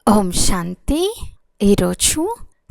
ఓం శాంతి. ఈరోజు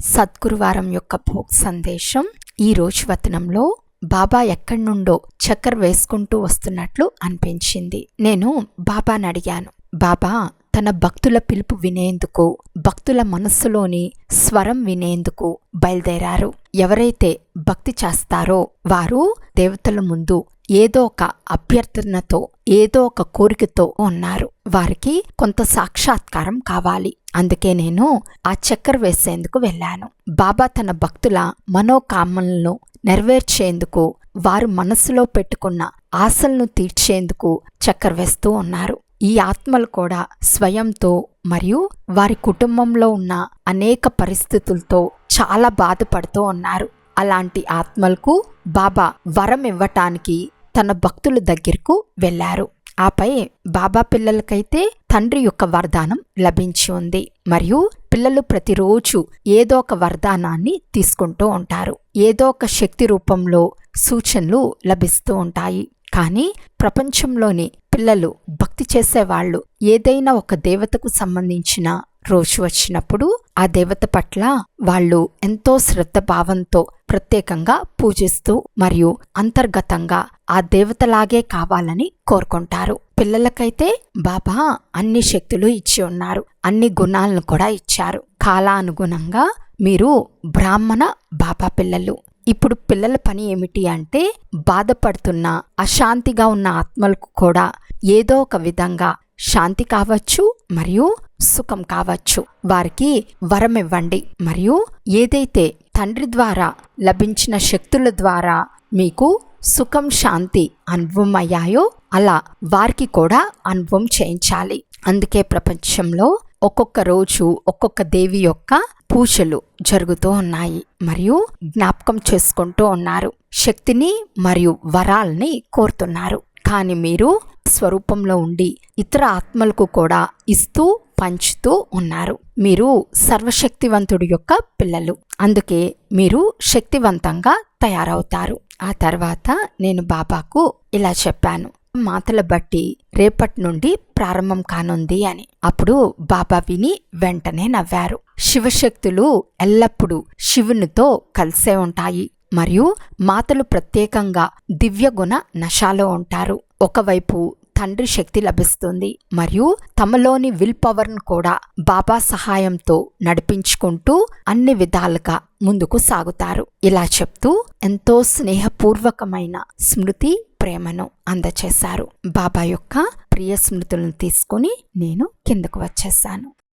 సద్గురువారం యొక్క భోగ్ సందేశం. ఈరోజు వచనంలో బాబా ఎక్కడి నుండో చక్కర్ వేసుకుంటూ వస్తున్నట్లు అనిపించింది. నేను బాబాని అడిగాను, బాబా తన భక్తుల పిలుపు వినేందుకు, భక్తుల మనస్సులోని స్వరం వినేందుకు బయలుదేరారు. ఎవరైతే భక్తి చేస్తారో వారు దేవతల ముందు ఏదో ఒక అభ్యర్థనతో, ఏదో ఒక కోరికతో ఉన్నారు. వారికి కొంత సాక్షాత్కారం కావాలి. అందుకే నేను ఆ చక్కర్ వేసేందుకు వెళ్ళాను. బాబా తన భక్తుల మనోకామనలను నెరవేర్చేందుకు, వారు మనస్సులో పెట్టుకున్న ఆశలను తీర్చేందుకు చక్కర్ వేస్తూ ఉన్నారు. ఈ ఆత్మలు కూడా స్వయంతో మరియు వారి కుటుంబంలో ఉన్న అనేక పరిస్థితులతో చాలా బాధపడుతూ ఉన్నారు. అలాంటి ఆత్మలకు బాబా వరం ఇవ్వటానికి తన భక్తుల దగ్గరకు వెళ్ళారు. ఆపై బాబా పిల్లలకైతే తండ్రి యొక్క వరదానం లభించి ఉంది. మరియు పిల్లలు ప్రతిరోజు ఏదో ఒక వరదానాన్ని తీసుకుంటూ ఉంటారు. ఏదో ఒక శక్తి రూపంలో సూచనలు లభిస్తూ ఉంటాయి. కానీ ప్రపంచంలోని పిల్లలు భక్తి చేసేవాళ్ళు ఏదైనా ఒక దేవతకు సంబంధించిన రోజు వచ్చినప్పుడు ఆ దేవత పట్ల వాళ్ళు ఎంతో శ్రద్ధ భావంతో ప్రత్యేకంగా పూజిస్తూ మరియు అంతర్గతంగా ఆ దేవతలాగే కావాలని కోరుకుంటారు. పిల్లలకైతే బాబా అన్ని శక్తులు ఇచ్చి ఉన్నారు, అన్ని గుణాలను కూడా ఇచ్చారు. కాలానుగుణంగా మీరు బ్రాహ్మణ బాబా పిల్లలు. ఇప్పుడు పిల్లల పని ఏమిటి అంటే, బాధపడుతున్న అశాంతిగా ఉన్న ఆత్మలకు కూడా ఏదో ఒక విధంగా శాంతి కావచ్చు మరియు సుఖం కావచ్చు, వారికి వరం ఇవ్వండి. మరియు ఏదైతే తండ్రి ద్వారా లభించిన శక్తుల ద్వారా మీకు సుఖం శాంతి అనుభవం అయ్యాయో అలా వారికి కూడా అనుభవం చేయించాలి. అందుకే ప్రపంచంలో ఒక్కొక్క రోజు ఒక్కొక్క దేవి యొక్క పూజలు జరుగుతూ ఉన్నాయి మరియు జ్ఞాపకం చేసుకుంటూ ఉన్నారు. శక్తిని మరియు వరాల్ని కోరుతున్నారు. కానీ మీరు స్వరూపంలో ఉండి ఇతర ఆత్మలకు కూడా ఇస్తూ పంచుతూ ఉన్నారు. మీరు సర్వశక్తివంతుడి యొక్క పిల్లలు. అందుకే మీరు శక్తివంతంగా తయారవుతారు. ఆ తర్వాత నేను బాబాకు ఇలా చెప్పాను, మాటల బట్టి రేపటి నుండి ప్రారంభం కానుంది అని. అప్పుడు బాబా విని వెంటనే నవ్వారు. శివశక్తులు ఎల్లప్పుడూ శివునితో కలిసే ఉంటాయి మరియు మాతలు ప్రత్యేకంగా దివ్య గుణ నశాలో ఉంటారు. ఒకవైపు తండ్రి శక్తి లభిస్తుంది మరియు తమలోని విల్ పవర్ను కూడా బాబా సహాయంతో నడిపించుకుంటూ అన్ని విధాలుగా ముందుకు సాగుతారు. ఇలా చెప్తూ ఎంతో స్నేహపూర్వకమైన స్మృతి ప్రేమను అందచేశారు. బాబా యొక్క ప్రియ స్మృతులను తీసుకుని నేను కిందకు వచ్చేసాను.